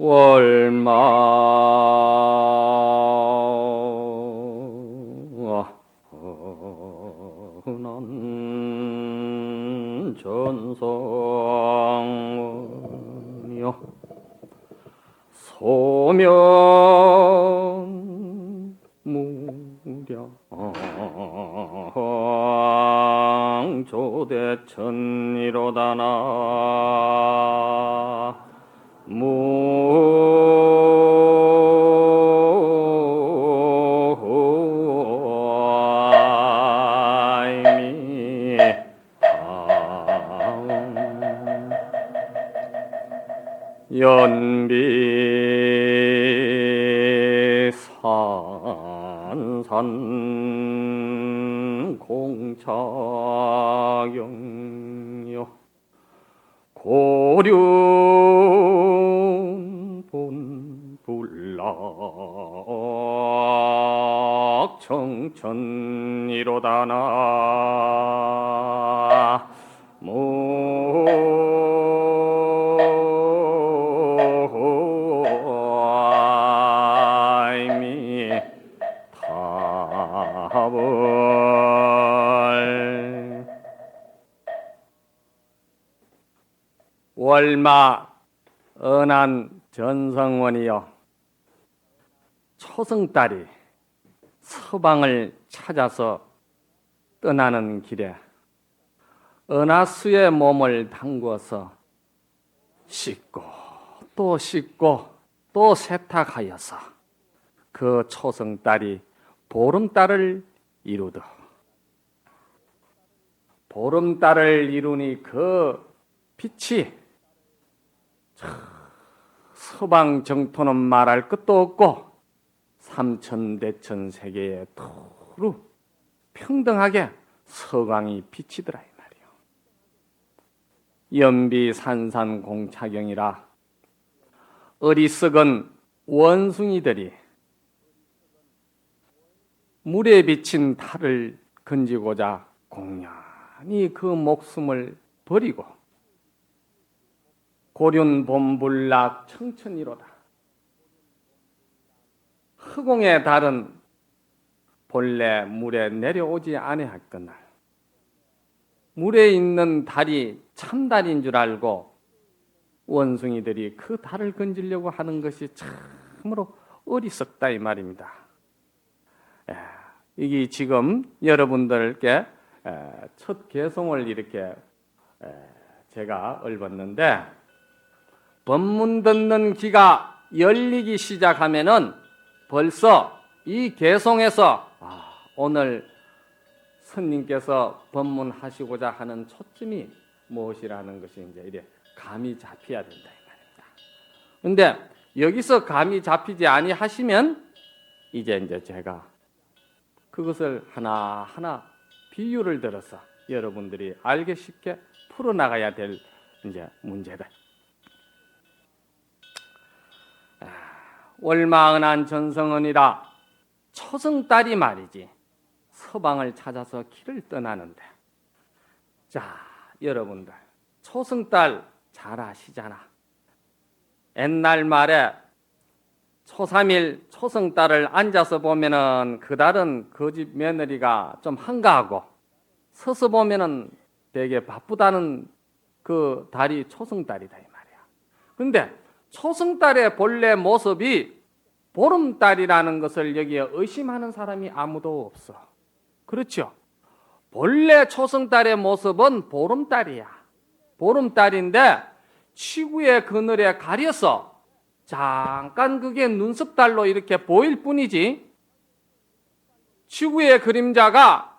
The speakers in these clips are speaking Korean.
월마 흔한 전성이여 소면 무량 조대천이로다나 연비 산산 공차경여 고륜 본불락 청천이로다나 월마 은한 전성원이여 초승달이 서방을 찾아서 떠나는 길에 은하수의 몸을 담궈서 씻고 또 씻고 또 세탁하여서 그 초승달이 보름달을 이루듯 보름달을 이루니 그 빛이 서방 정토는 말할 것도 없고 삼천대천 세계에 두루 평등하게 서광이 비치더라 이 말이요. 연비 산산 공차경이라 어리석은 원숭이들이 물에 비친 달을 건지고자 공연히 그 목숨을 버리고 고륜 본불락 청천이로다. 허공의 달은 본래 물에 내려오지 아니했거늘 물에 있는 달이 참달인 줄 알고 원숭이들이 그 달을 건지려고 하는 것이 참으로 어리석다 이 말입니다. 이게 지금 여러분들께 첫 개송을 이렇게 제가 읊었는데 법문 듣는 귀가 열리기 시작하면은 벌써 이 개송에서 오늘 스님께서 법문하시고자 하는 초점이 무엇이라는 것이 이제 이래 감이 잡혀야 된다 이 말입니다. 그런데 여기서 감이 잡히지 아니하시면 이제 제가 그것을 하나하나 비유를 들어서 여러분들이 알기 쉽게 풀어나가야 될 이제 문제다. 월마은한 전성은이라 초승달이 말이지 서방을 찾아서 길을 떠나는데 자 여러분들 초승달 잘 아시잖아. 옛날 말에 초3일 초승달을 앉아서 보면은 그 달은 그 집 며느리가 좀 한가하고 서서 보면은 되게 바쁘다는 그 달이 초승달이다 이 말이야. 그런데 초승달의 본래 모습이 보름달이라는 것을 여기에 의심하는 사람이 아무도 없어. 그렇죠? 본래 초승달의 모습은 보름달이야. 보름달인데 지구의 그늘에 가려서 잠깐 그게 눈썹달로 이렇게 보일 뿐이지 지구의 그림자가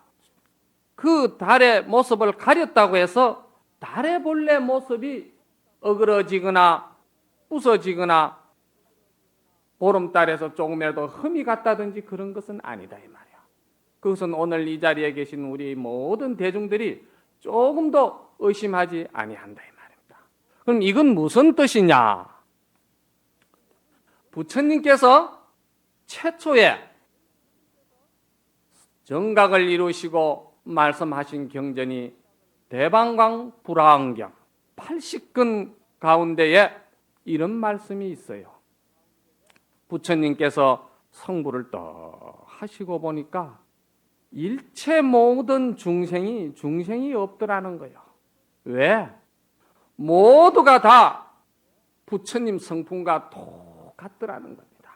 그 달의 모습을 가렸다고 해서 달의 본래 모습이 어그러지거나 부서지거나 보름달에서 조금이라도 흠이 갔다든지 그런 것은 아니다 이 말이야. 그것은 오늘 이 자리에 계신 우리 모든 대중들이 조금도 의심하지 아니한다 이 말입니다. 그럼 이건 무슨 뜻이냐? 부처님께서 최초에 정각을 이루시고 말씀하신 경전이 대방광 불화왕경 80근 가운데에 이런 말씀이 있어요. 부처님께서 성불을 떡 하시고 보니까 일체 모든 중생이 없더라는 거예요. 왜? 모두가 다 부처님 성품과 똑같더라는 겁니다.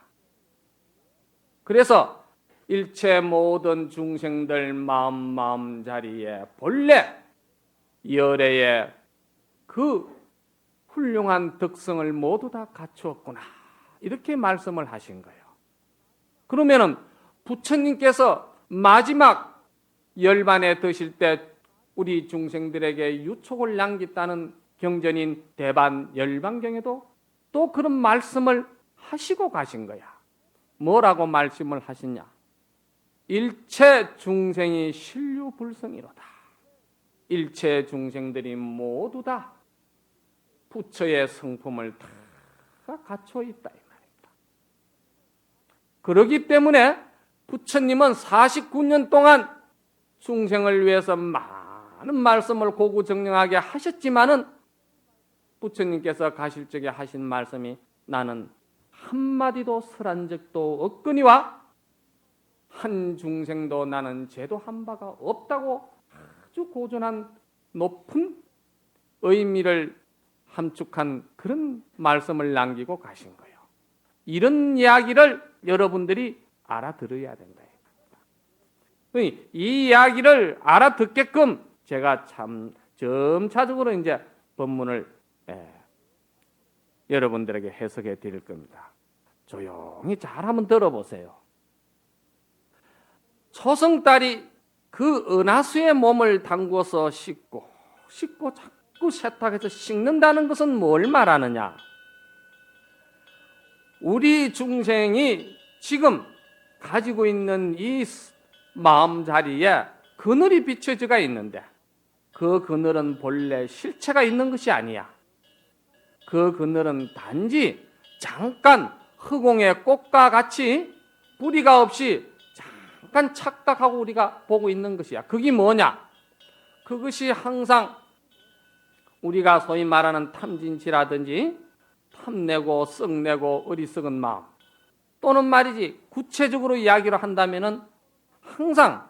그래서 일체 모든 중생들 마음 자리에 본래 열애의 그 훌륭한 덕성을 모두 다 갖추었구나, 이렇게 말씀을 하신 거예요. 그러면은 부처님께서 마지막 열반에 드실 때 우리 중생들에게 유촉을 남겼다는 경전인 대반 열반경에도 또 그런 말씀을 하시고 가신 거야. 뭐라고 말씀을 하시냐? 일체 중생이 신류불성이로다. 일체 중생들이 모두 다 부처의 성품을 다 갖춰 있다, 이 말입니다. 그렇기 때문에 부처님은 49년 동안 중생을 위해서 많은 말씀을 고구정령하게 하셨지만은 부처님께서 가실 적에 하신 말씀이 나는 한마디도 설한 적도 없거니와 한 중생도 나는 제도 한 바가 없다고 아주 고전한 높은 의미를 함축한 그런 말씀을 남기고 가신 거예요. 이런 이야기를 여러분들이 알아들어야 된다. 이 이야기를 알아듣게끔 제가 참 점차적으로 이제 본문을 여러분들에게 해석해 드릴 겁니다. 조용히 잘 한번 들어보세요. 초승달이 그 은하수의 몸을 담궈서 씻고 자꾸 세탁해서 씻는다는 것은 뭘 말하느냐? 우리 중생이 지금 가지고 있는 이 마음 자리에 그늘이 비춰져가 있는데 그 그늘은 본래 실체가 있는 것이 아니야. 그 그늘은 단지 잠깐 허공의 꽃과 같이 뿌리가 없이 잠깐 착각하고 우리가 보고 있는 것이야. 그게 뭐냐? 그것이 항상 우리가 소위 말하는 탐진치라든지 탐내고 썩내고 어리석은 마음, 또는 말이지 구체적으로 이야기를 한다면은 항상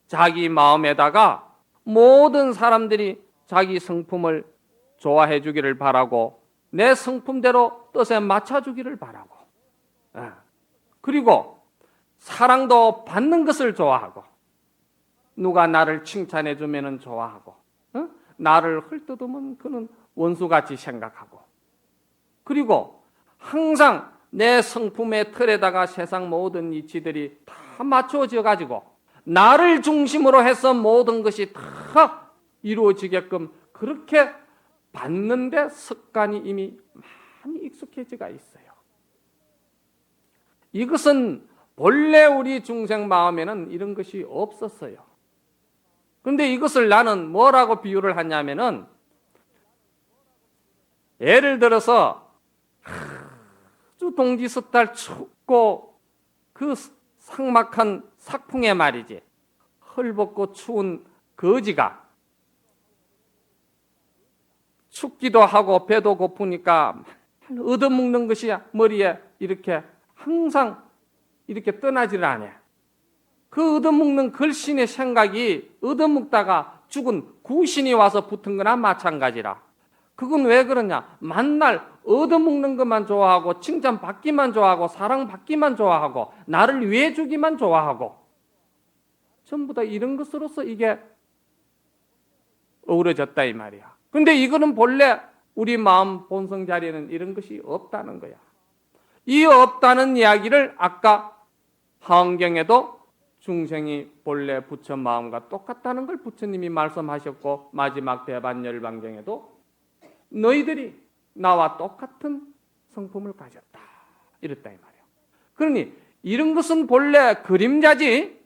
자기 마음에다가 모든 사람들이 자기 성품을 좋아해 주기를 바라고 내 성품대로 뜻에 맞춰 주기를 바라고, 그리고 사랑도 받는 것을 좋아하고, 누가 나를 칭찬해 주면은 좋아하고, 나를 헐뜯으면 그는 원수같이 생각하고, 그리고 항상 내 성품의 틀에다가 세상 모든 이치들이 다 맞춰져 가지고 나를 중심으로 해서 모든 것이 다 이루어지게끔 그렇게 받는데 습관이 이미 많이 익숙해져가 있어요. 이것은 본래 우리 중생 마음에는 이런 것이 없었어요. 그런데 이것을 나는 뭐라고 비유를 하냐면은, 예를 들어서 아주 동지석달 춥고 그 삭막한 삭풍에 말이지, 헐벗고 추운 거지가 춥기도 하고 배도 고프니까 얻어먹는 것이 머리에 이렇게 항상 이렇게 떠나지를 않아. 그 얻어먹는 걸신의 생각이 얻어먹다가 죽은 구신이 와서 붙은 거나 마찬가지라. 그건 왜 그러냐? 만날 얻어먹는 것만 좋아하고 칭찬받기만 좋아하고 사랑받기만 좋아하고 나를 위해 주기만 좋아하고 전부 다 이런 것으로서 이게 어우러졌다 이 말이야. 근데 이거는 본래 우리 마음 본성 자리에는 이런 것이 없다는 거야. 이 없다는 이야기를 아까 하언경에도 중생이 본래 부처 마음과 똑같다는 걸 부처님이 말씀하셨고, 마지막 대반열반경에도 너희들이 나와 똑같은 성품을 가졌다 이랬다 이 말이야. 그러니 이런 것은 본래 그림자지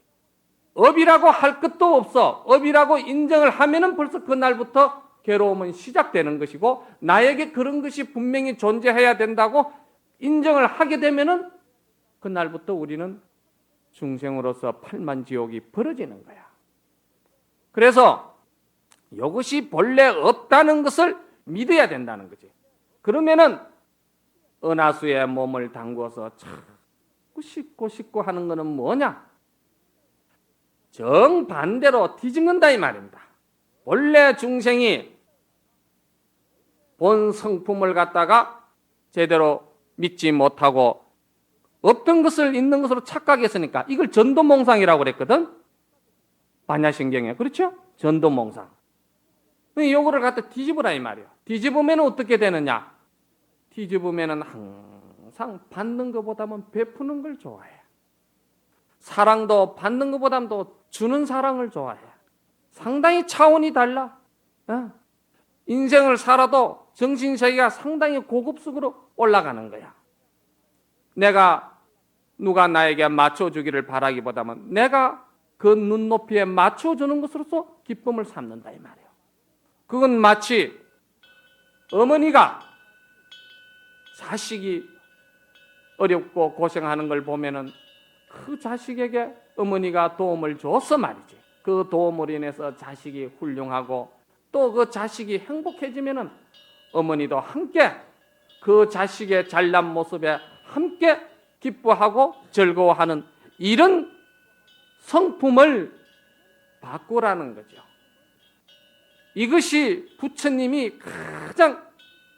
업이라고 할 것도 없어. 업이라고 인정을 하면은 벌써 그날부터 괴로움은 시작되는 것이고, 나에게 그런 것이 분명히 존재해야 된다고 인정을 하게 되면은 그날부터 우리는 중생으로서 팔만지옥이 벌어지는 거야. 그래서 이것이 본래 없다는 것을 믿어야 된다는 거지. 그러면은 은하수에 몸을 담궈서 씻고 하는 것은 뭐냐? 정반대로 뒤집는다 이 말입니다. 본래 중생이 본 성품을 갖다가 제대로 믿지 못하고 없던 것을 있는 것으로 착각했으니까 이걸 전도몽상이라고 그랬거든. 반야신경에. 그렇죠? 전도몽상. 요거를 갖다 뒤집으라 이 말이에요. 뒤집으면 어떻게 되느냐? 뒤집으면 항상 받는 것보다는 베푸는 걸 좋아해. 사랑도 받는 것보다는 또 주는 사랑을 좋아해. 상당히 차원이 달라. 인생을 살아도 정신세계가 상당히 고급스으로 올라가는 거야. 내가 누가 나에게 맞춰주기를 바라기보다는 내가 그 눈높이에 맞춰주는 것으로서 기쁨을 삼는다 이 말이에요. 그건 마치 어머니가 자식이 어렵고 고생하는 걸 보면은 그 자식에게 어머니가 도움을 줘서 말이지. 그 도움으로 인해서 자식이 훌륭하고 또 그 자식이 행복해지면은 어머니도 함께 그 자식의 잘난 모습에 함께 기뻐하고 즐거워하는 이런 성품을 바꾸라는 거죠. 이것이 부처님이 가장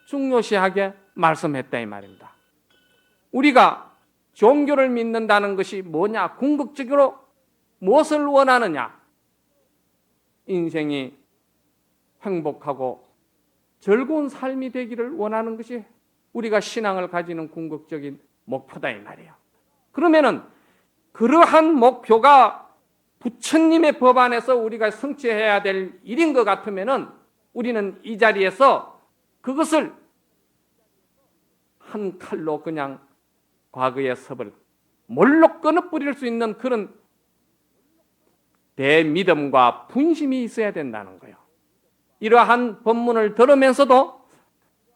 중요시하게 말씀했다 이 말입니다. 우리가 종교를 믿는다는 것이 뭐냐? 궁극적으로 무엇을 원하느냐? 인생이 행복하고 즐거운 삶이 되기를 원하는 것이 우리가 신앙을 가지는 궁극적인 목표다 이 말이에요. 그러면은 그러한 목표가 부처님의 법 안에서 우리가 성취해야 될 일인 것 같으면은 우리는 이 자리에서 그것을 한 칼로 그냥 과거의 섭을 몰로 끊어버릴 수 있는 그런 대믿음과 분심이 있어야 된다는 거예요. 이러한 법문을 들으면서도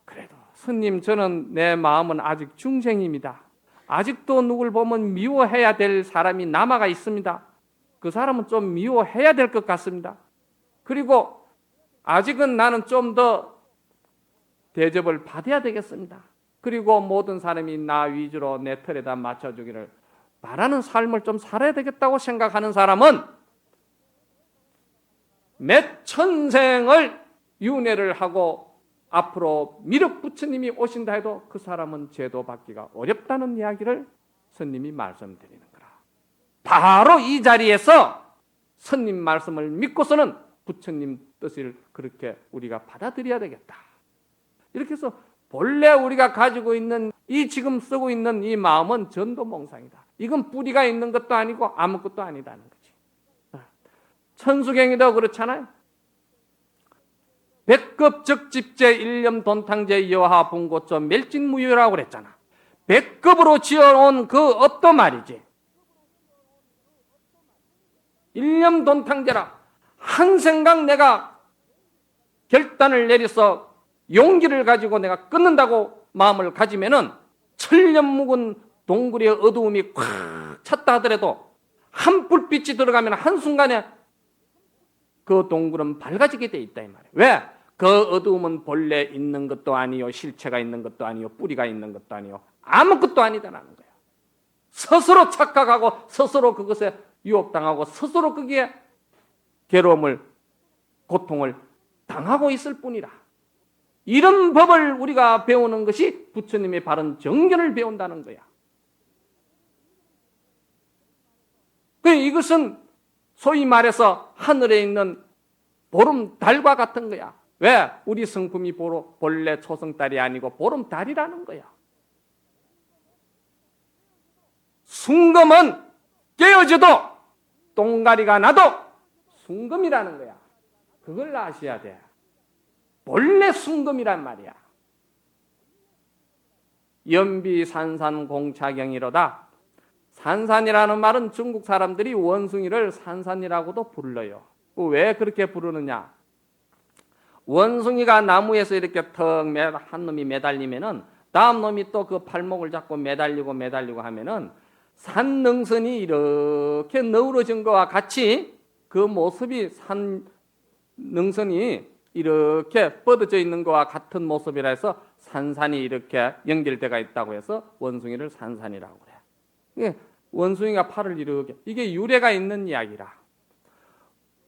그래도 스님 저는 내 마음은 아직 중생입니다. 아직도 누굴 보면 미워해야 될 사람이 남아가 있습니다. 그 사람은 좀 미워해야 될 것 같습니다. 그리고 아직은 나는 좀 더 대접을 받아야 되겠습니다. 그리고 모든 사람이 나 위주로 내 틀에다 맞춰주기를 바라는 삶을 좀 살아야 되겠다고 생각하는 사람은 몇 천생을 윤회를 하고 앞으로 미륵 부처님이 오신다 해도 그 사람은 제도 받기가 어렵다는 이야기를 스님이 말씀드리는 거라. 바로 이 자리에서 스님 말씀을 믿고서는 부처님 뜻을 그렇게 우리가 받아들여야 되겠다. 이렇게 해서 본래 우리가 가지고 있는 이 지금 쓰고 있는 이 마음은 전도몽상이다. 이건 뿌리가 있는 것도 아니고 아무것도 아니다는 거지. 천수경에도 그렇잖아요. 백급적집제 일념돈탕제 여하 분고조 멸진무효라고 그랬잖아. 백급으로 지어놓은 그 업도 말이지. 일념돈탕제라. 한 생각 내가 결단을 내려서 용기를 가지고 내가 끊는다고 마음을 가지면은 천년 묵은 동굴의 어두움이 꽉 찼다 하더라도 한 불빛이 들어가면 한순간에 그 동굴은 밝아지게 돼 있다 이 말이에요. 왜? 그 어두움은 본래 있는 것도 아니요, 실체가 있는 것도 아니요, 뿌리가 있는 것도 아니요, 아무것도 아니다라는 거예요. 스스로 착각하고 스스로 그것에 유혹당하고 스스로 거기에 괴로움을, 고통을 당하고 있을 뿐이라. 이런 법을 우리가 배우는 것이 부처님의 바른 정견을 배운다는 거야. 이것은 소위 말해서 하늘에 있는 보름달과 같은 거야. 왜? 우리 성품이 본래 초승달이 아니고 보름달이라는 거야. 순금은 깨어져도 똥가리가 나도 순금이라는 거야. 그걸 아셔야 돼. 본래 순금이란 말이야. 연비산산공차경이로다. 산산이라는 말은 중국 사람들이 원숭이를 산산이라고도 불러요. 왜 그렇게 부르느냐? 원숭이가 나무에서 이렇게 턱 한 놈이 매달리면은 다음 놈이 또 그 팔목을 잡고 매달리고 하면은 산 능선이 이렇게 너우러진 것과 같이 그 모습이 산 능선이 이렇게 뻗어져 있는 것과 같은 모습이라 해서 산산이 이렇게 연결되어 있다고 해서 원숭이를 산산이라고 그래. 원숭이가 팔을 이렇게, 이게 유래가 있는 이야기라.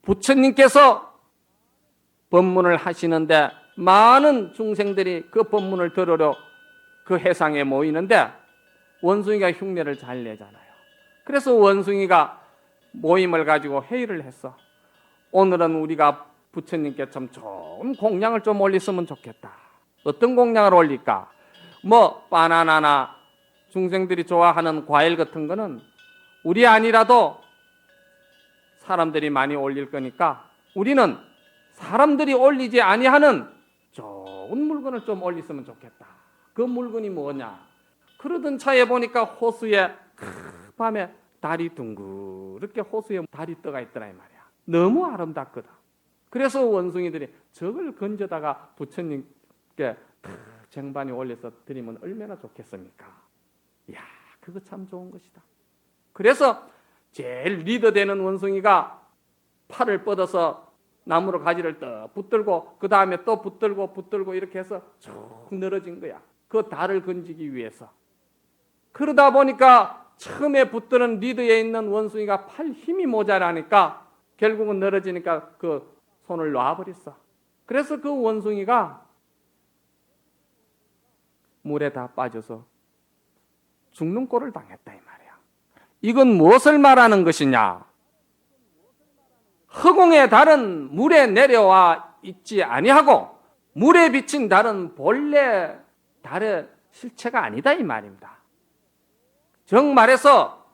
부처님께서 법문을 하시는데 많은 중생들이 그 법문을 들으러 그 해상에 모이는데 원숭이가 흉내를 잘 내잖아요. 그래서 원숭이가 모임을 가지고 회의를 했어. 오늘은 우리가 부처님께 좀 좋은 공양을 좀 올렸으면 좋겠다. 어떤 공양을 올릴까? 뭐 바나나나 중생들이 좋아하는 과일 같은 거는 우리 아니라도 사람들이 많이 올릴 거니까 우리는 사람들이 올리지 아니하는 좋은 물건을 좀 올렸으면 좋겠다. 그 물건이 뭐냐? 그러던 차에 보니까 호수에 밤에 달이 둥그렇게 호수에 달이 떠가 있더라 이 말이야. 너무 아름답거든. 그래서 원숭이들이 저걸 건져다가 부처님께 쟁반에 올려서 드리면 얼마나 좋겠습니까? 이야, 그거 참 좋은 것이다. 그래서 제일 리더되는 원숭이가 팔을 뻗어서 나무로 가지를 떡 붙들고 그 다음에 또 붙들고 이렇게 해서 쭉 늘어진 거야. 그 달을 건지기 위해서. 그러다 보니까 처음에 붙드는 리더에 있는 원숭이가 팔 힘이 모자라니까 결국은 늘어지니까 그 손을 놔버렸어. 그래서 그 원숭이가 물에 다 빠져서 죽는 꼴을 당했다 이 말이야. 이건 무엇을 말하는 것이냐? 허공의 달은 물에 내려와 있지 아니하고 물에 비친 달은 본래 달의 실체가 아니다 이 말입니다. 정말해서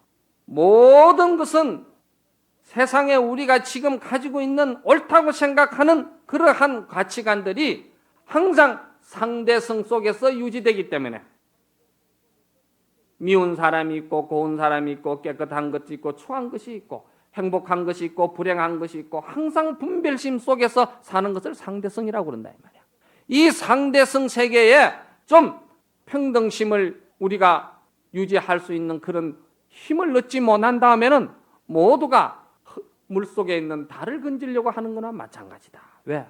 모든 것은 세상에 우리가 지금 가지고 있는 옳다고 생각하는 그러한 가치관들이 항상 상대성 속에서 유지되기 때문에 미운 사람이 있고 고운 사람이 있고 깨끗한 것이 있고 추한 것이 있고 행복한 것이 있고 불행한 것이 있고 항상 분별심 속에서 사는 것을 상대성이라고 그런다 이 말이야. 이 상대성 세계에 좀 평등심을 우리가 유지할 수 있는 그런 힘을 얻지 못한 다음에는 모두가 물속에 있는 달을 건지려고 하는 거나 마찬가지다. 왜?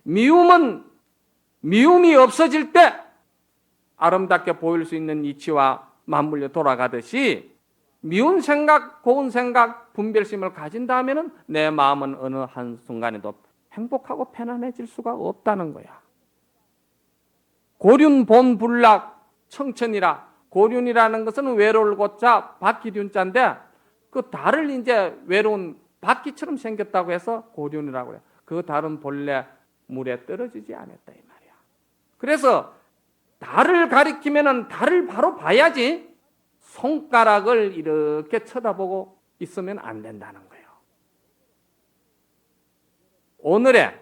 미움은 미움이 없어질 때 아름답게 보일 수 있는 이치와 맞물려 돌아가듯이 미운 생각, 고운 생각, 분별심을 가진 다음에는 내 마음은 어느 한순간에도 행복하고 편안해질 수가 없다는 거야. 고륜 본불락 청천이라. 고륜이라는 것은 외로울 고자 바퀴륜자인데 그 달을 이제 외로운 바퀴처럼 생겼다고 해서 고륜이라고 해요. 그 달은 본래 물에 떨어지지 않았다 이 말이야. 그래서 달을 가리키면은 달을 바로 봐야지 손가락을 이렇게 쳐다보고 있으면 안 된다는 거예요. 오늘의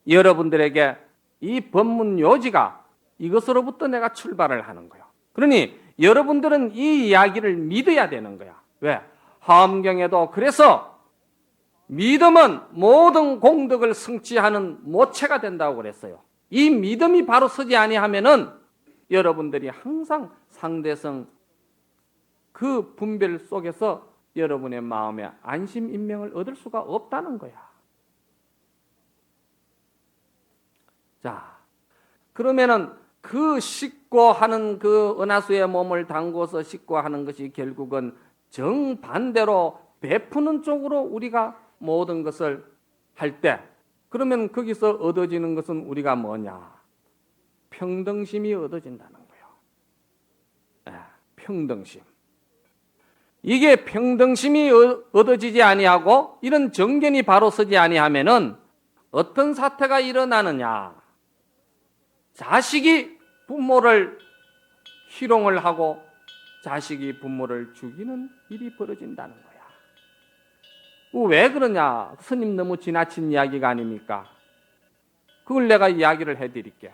여러분들에게 이 법문 요지가 이것으로부터 내가 출발을 하는 거예요. 그러니 여러분들은 이 이야기를 믿어야 되는 거야. 왜? 화엄경에도 그래서 믿음은 모든 공덕을 성취하는 모체가 된다고 그랬어요. 이 믿음이 바로 서지 아니하면은 여러분들이 항상 상대성 그 분별 속에서 여러분의 마음에 안심 인명을 얻을 수가 없다는 거야. 자, 그러면은 그 씻고 하는 그 은하수의 몸을 담궈서 씻고 하는 것이 결국은 정반대로 베푸는 쪽으로 우리가 모든 것을 할 때 그러면 거기서 얻어지는 것은 우리가 뭐냐? 평등심이 얻어진다는 거예요. 평등심. 이게 평등심이 얻어지지 아니하고 이런 정견이 바로 서지 아니하면은 어떤 사태가 일어나느냐? 자식이 부모를 희롱을 하고 자식이 부모를 죽이는 일이 벌어진다는 거야. 왜 그러냐? 스님 너무 지나친 이야기가 아닙니까? 그걸 내가 이야기를 해드릴게.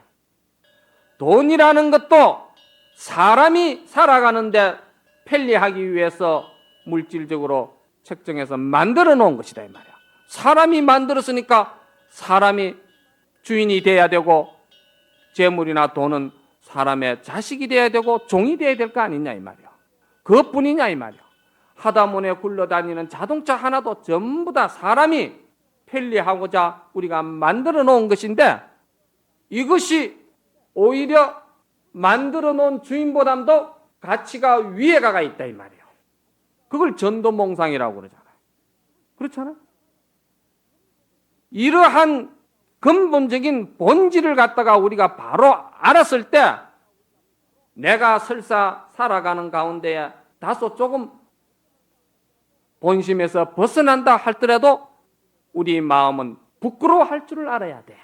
돈이라는 것도 사람이 살아가는데 편리하기 위해서 물질적으로 책정해서 만들어 놓은 것이다 이 말이야. 사람이 만들었으니까 사람이 주인이 돼야 되고 재물이나 돈은 사람의 자식이 돼야 되고 종이 돼야 될 거 아니냐 이 말이야. 그것뿐이냐 이 말이야. 하다못해 굴러다니는 자동차 하나도 전부 다 사람이 편리하고자 우리가 만들어 놓은 것인데 이것이 오히려 만들어 놓은 주인보다도 가치가 위에 가 있다 이 말이에요. 그걸 전도몽상이라고 그러잖아요. 그렇잖아요. 이러한 근본적인 본질을 갖다가 우리가 바로 알았을 때 내가 설사 살아가는 가운데 다소 조금 본심에서 벗어난다 할더라도 우리 마음은 부끄러워할 줄을 알아야 돼.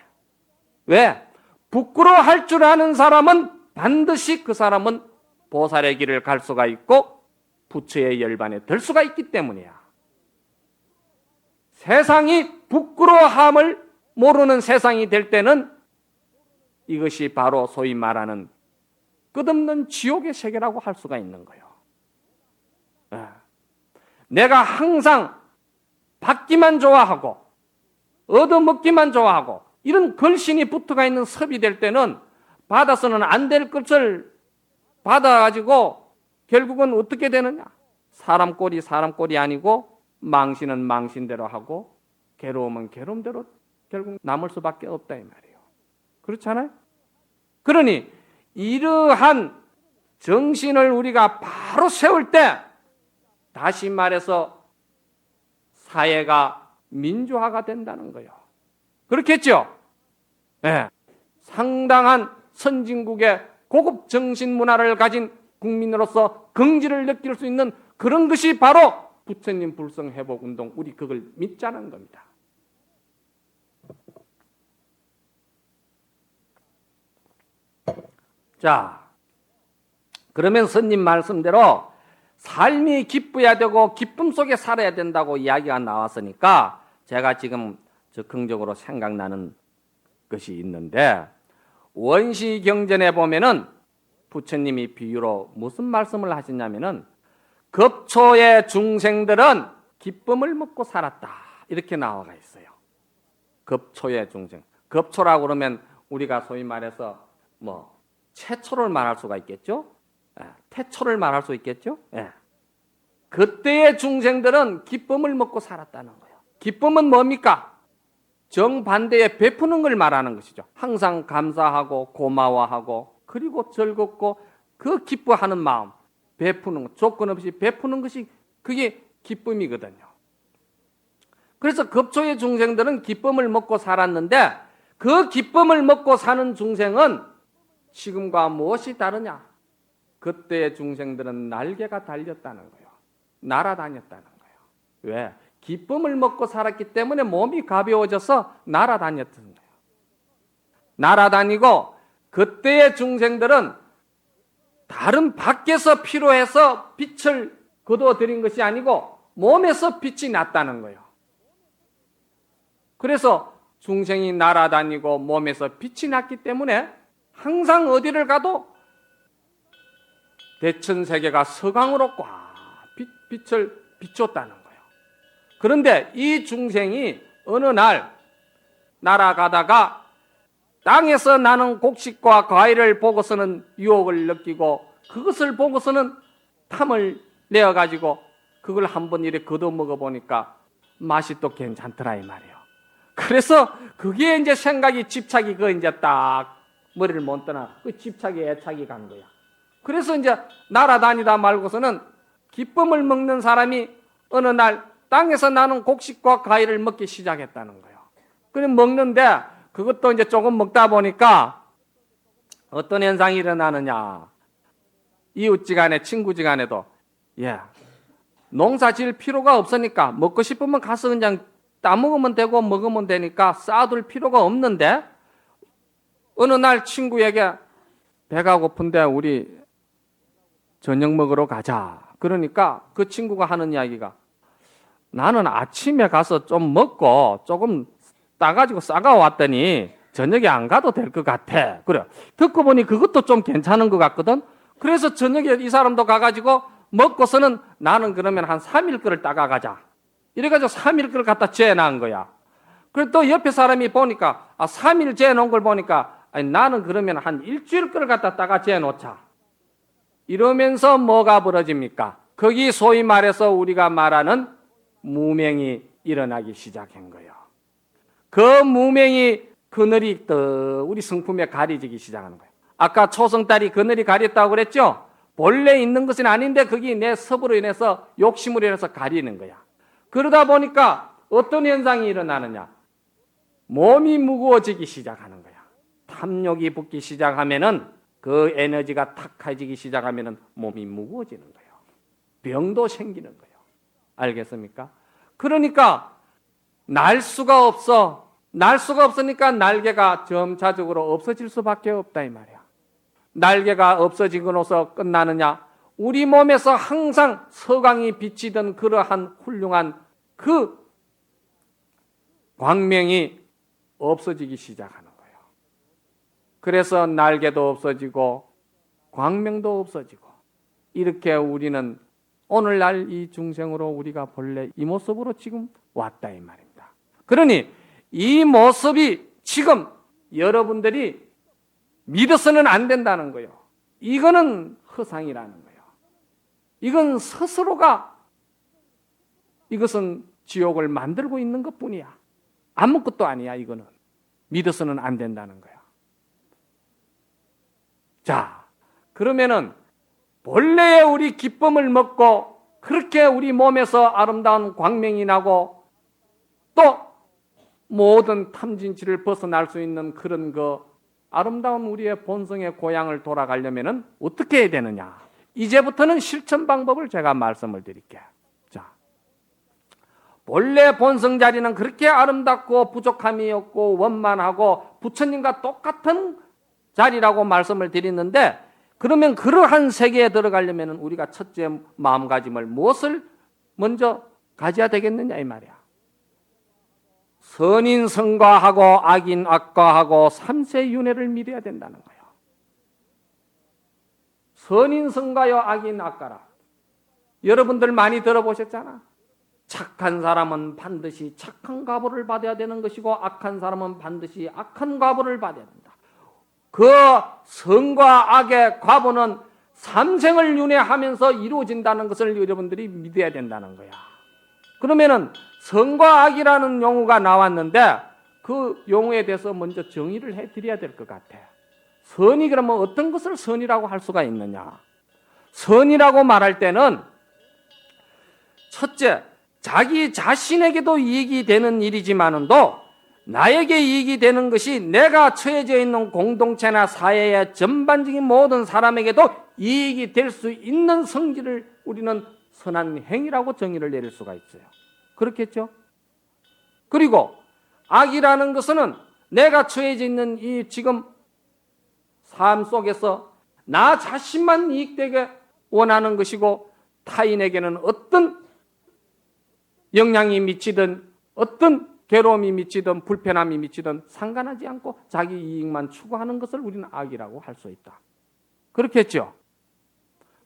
왜? 부끄러워할 줄 아는 사람은 반드시 그 사람은 보살의 길을 갈 수가 있고 부처의 열반에 들 수가 있기 때문이야. 세상이 부끄러워함을 모르는 세상이 될 때는 이것이 바로 소위 말하는 끝없는 지옥의 세계라고 할 수가 있는 거예요. 내가 항상 받기만 좋아하고 얻어먹기만 좋아하고 이런 걸신이 붙어가 있는 섭이 될 때는 받아서는 안 될 것을 받아가지고 결국은 어떻게 되느냐? 사람 꼴이 아니고 망신은 망신대로 하고 괴로움은 괴로움대로 결국 남을 수밖에 없다 이 말이에요. 그렇잖아요? 그러니 이러한 정신을 우리가 바로 세울 때 다시 말해서 사회가 민주화가 된다는 거예요. 그렇겠죠? 네. 상당한 선진국의 고급 정신 문화를 가진 국민으로서 긍지를 느낄 수 있는 그런 것이 바로 부처님 불성회복운동, 우리 그걸 믿자는 겁니다. 자, 그러면 스님 말씀대로 삶이 기뻐야 되고 기쁨 속에 살아야 된다고 이야기가 나왔으니까 제가 지금 즉흥적으로 생각나는 것이 있는데, 원시경전에 보면은 부처님이 비유로 무슨 말씀을 하셨냐면은 급초의 중생들은 기쁨을 먹고 살았다 이렇게 나와가 있어요. 급초의 중생. 급초라고 그러면 우리가 소위 말해서 뭐 최초를 말할 수가 있겠죠. 태초를 말할 수 있겠죠. 그때의 중생들은 기쁨을 먹고 살았다는 거예요. 기쁨은 뭡니까? 정반대에 베푸는 걸 말하는 것이죠. 항상 감사하고 고마워하고 그리고 즐겁고 그 기뻐하는 마음, 베푸는 것, 조건 없이 베푸는 것이 그게 기쁨이거든요. 그래서 급초의 중생들은 기쁨을 먹고 살았는데 그 기쁨을 먹고 사는 중생은 지금과 무엇이 다르냐? 그때의 중생들은 날개가 달렸다는 거예요. 날아다녔다는 거예요. 왜? 기쁨을 먹고 살았기 때문에 몸이 가벼워져서 날아다녔던 거예요. 날아다니고 그때의 중생들은 다른 밖에서 피로해서 빛을 거두어들인 것이 아니고 몸에서 빛이 났다는 거예요. 그래서 중생이 날아다니고 몸에서 빛이 났기 때문에 항상 어디를 가도 대천세계가 서강으로 꽉 빛을 비췄다는 거예요. 그런데 이 중생이 어느 날 날아가다가 땅에서 나는 곡식과 과일을 보고서는 유혹을 느끼고 그것을 보고서는 탐을 내어가지고 그걸 한번 이렇게 걷어 먹어보니까 맛이 또 괜찮더라 이 말이에요. 그래서 그게 이제 생각이 집착이 그 이제 딱 머리를 못 떠나 그 집착이 애착이 간 거야. 그래서 이제 날아다니다 말고서는 기쁨을 먹는 사람이 어느 날 땅에서 나는 곡식과 과일을 먹기 시작했다는 거예요. 그래 먹는데 그것도 이제 조금 먹다 보니까 어떤 현상이 일어나느냐. 이웃지간에 친구지간에도 농사 지을 필요가 없으니까 먹고 싶으면 가서 그냥 따먹으면 되고 먹으면 되니까 쌓아둘 필요가 없는데 어느 날 친구에게 배가 고픈데 우리 저녁 먹으러 가자. 그러니까 그 친구가 하는 이야기가 나는 아침에 가서 좀 먹고 조금 따가지고 싸가 왔더니 저녁에 안 가도 될 것 같아. 그래. 듣고 보니 그것도 좀 괜찮은 것 같거든. 그래서 저녁에 이 사람도 가가지고 먹고서는 나는 그러면 한 3일 거를 따가가자. 이래가지고 3일 거를 갖다 재놓은 거야. 그리고 또 옆에 사람이 보니까 3일 재놓은 걸 보니까 아니, 나는 그러면 한 일주일 거를 갖다 따가 재놓자. 이러면서 뭐가 벌어집니까? 거기 소위 말해서 우리가 말하는 무명이 일어나기 시작한 거예요. 그 무명이 그늘이 우리 성품에 가려지기 시작하는 거예요. 아까 초승달이 그늘이 가렸다고 그랬죠? 본래 있는 것은 아닌데 그게 내 섭으로 인해서 욕심으로 인해서 가리는 거야. 그러다 보니까 어떤 현상이 일어나느냐? 몸이 무거워지기 시작하는 거야. 탐욕이 붙기 시작하면은 그 에너지가 탁해지기 시작하면은 몸이 무거워지는 거예요. 병도 생기는 거예요. 알겠습니까? 그러니까 날 수가 없어. 날 수가 없으니까 날개가 점차적으로 없어질 수밖에 없다 이 말이야. 날개가 없어지고로서 끝나느냐? 우리 몸에서 항상 서광이 비치던 그러한 훌륭한 그 광명이 없어지기 시작하는 거예요. 그래서 날개도 없어지고 광명도 없어지고 이렇게 우리는 오늘날 이 중생으로 우리가 본래 이 모습으로 지금 왔다 이 말입니다. 그러니 이 모습이 지금 여러분들이 믿어서는 안 된다는 거예요. 이거는 허상이라는 거예요. 이건 스스로가 이것은 지옥을 만들고 있는 것뿐이야. 아무것도 아니야. 이거는 믿어서는 안 된다는 거야. 자, 그러면은 본래의 우리 기쁨을 먹고 그렇게 우리 몸에서 아름다운 광명이 나고 또 모든 탐진치를 벗어날 수 있는 그런 그 아름다운 우리의 본성의 고향을 돌아가려면은 어떻게 해야 되느냐? 이제부터는 실천 방법을 제가 말씀을 드릴게요. 자, 본래 본성 자리는 그렇게 아름답고 부족함이 없고 원만하고 부처님과 똑같은 자리라고 말씀을 드리는데, 그러면 그러한 세계에 들어가려면 우리가 첫째 마음가짐을 무엇을 먼저 가져야 되겠느냐 이 말이야. 선인 선과하고 악인 악과하고 삼세윤회를 믿어야 된다는 거예요. 선인 선과요 악인 악과라. 여러분들 많이 들어보셨잖아. 착한 사람은 반드시 착한 과보를 받아야 되는 것이고 악한 사람은 반드시 악한 과보를 받아야 된다. 그 선과 악의 과보는 삼생을 윤회하면서 이루어진다는 것을 여러분들이 믿어야 된다는 거야. 그러면은 선과 악이라는 용어가 나왔는데 그 용어에 대해서 먼저 정의를 해드려야 될 것 같아. 선이 그러면 어떤 것을 선이라고 할 수가 있느냐? 선이라고 말할 때는 첫째, 자기 자신에게도 이익이 되는 일이지만도 나에게 이익이 되는 것이 내가 처해져 있는 공동체나 사회의 전반적인 모든 사람에게도 이익이 될 수 있는 성질을 우리는 선한 행위라고 정의를 내릴 수가 있어요. 그렇겠죠? 그리고 악이라는 것은 내가 처해져 있는 이 지금 삶 속에서 나 자신만 이익되게 원하는 것이고 타인에게는 어떤 영향이 미치든 어떤 괴로움이 미치든 불편함이 미치든 상관하지 않고 자기 이익만 추구하는 것을 우리는 악이라고 할 수 있다. 그렇겠죠?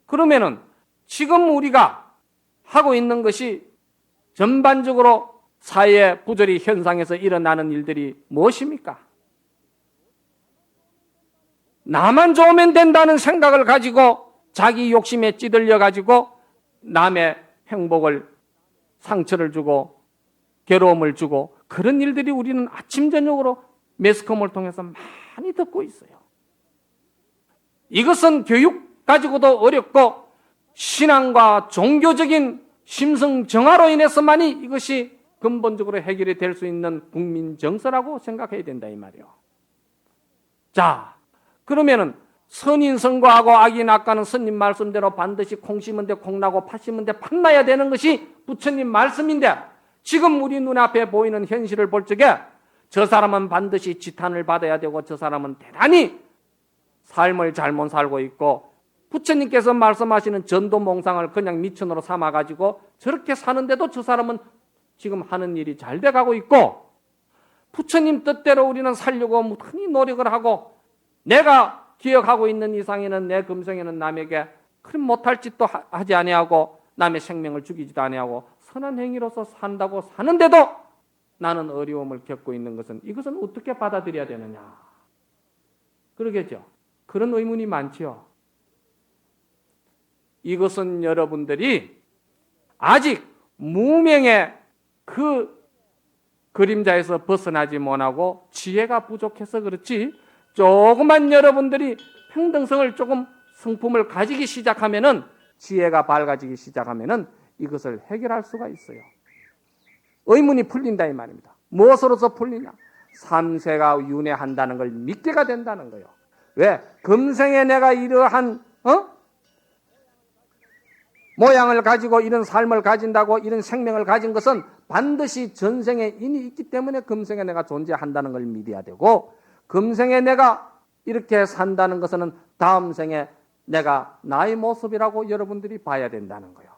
그러면은 지금 우리가 하고 있는 것이 전반적으로 사회 부조리 현상에서 일어나는 일들이 무엇입니까? 나만 좋으면 된다는 생각을 가지고 자기 욕심에 찌들려 가지고 남의 행복을 상처를 주고 괴로움을 주고 그런 일들이 우리는 아침 저녁으로 매스컴을 통해서 많이 듣고 있어요. 이것은 교육 가지고도 어렵고 신앙과 종교적인 심성 정화로 인해서만이 이것이 근본적으로 해결이 될 수 있는 국민 정서라고 생각해야 된다 이 말이에요. 자, 그러면은 선인 선과하고 악인 악과는 스님 말씀대로 반드시 콩 심은 데 콩 나고 팥 심은 데 팥 나야 되는 것이 부처님 말씀인데, 지금 우리 눈앞에 보이는 현실을 볼 적에 저 사람은 반드시 지탄을 받아야 되고 저 사람은 대단히 삶을 잘못 살고 있고 부처님께서 말씀하시는 전도 몽상을 그냥 미천으로 삼아가지고 저렇게 사는데도 저 사람은 지금 하는 일이 잘 돼가고 있고, 부처님 뜻대로 우리는 살려고 무한히 노력을 하고 내가 기억하고 있는 이상에는 내 금생에는 남에게 그런 못할 짓도 하지 아니하고 남의 생명을 죽이지도 아니하고 선한 행위로서 산다고 사는데도 나는 어려움을 겪고 있는 것은 이것은 어떻게 받아들여야 되느냐? 그러겠죠? 그런 의문이 많지요. 이것은 여러분들이 아직 무명의 그 그림자에서 벗어나지 못하고 지혜가 부족해서 그렇지, 조금만 여러분들이 평등성을 조금 성품을 가지기 시작하면은, 지혜가 밝아지기 시작하면은 이것을 해결할 수가 있어요. 의문이 풀린다 이 말입니다. 무엇으로서 풀리냐? 삼세가 윤회한다는 걸 믿게가 된다는 거예요. 왜? 금생에 내가 이러한 모양을 가지고 이런 삶을 가진다고, 이런 생명을 가진 것은 반드시 전생에 인이 있기 때문에 금생에 내가 존재한다는 걸 믿어야 되고, 금생에 내가 이렇게 산다는 것은 다음 생에 내가 나의 모습이라고 여러분들이 봐야 된다는 거예요.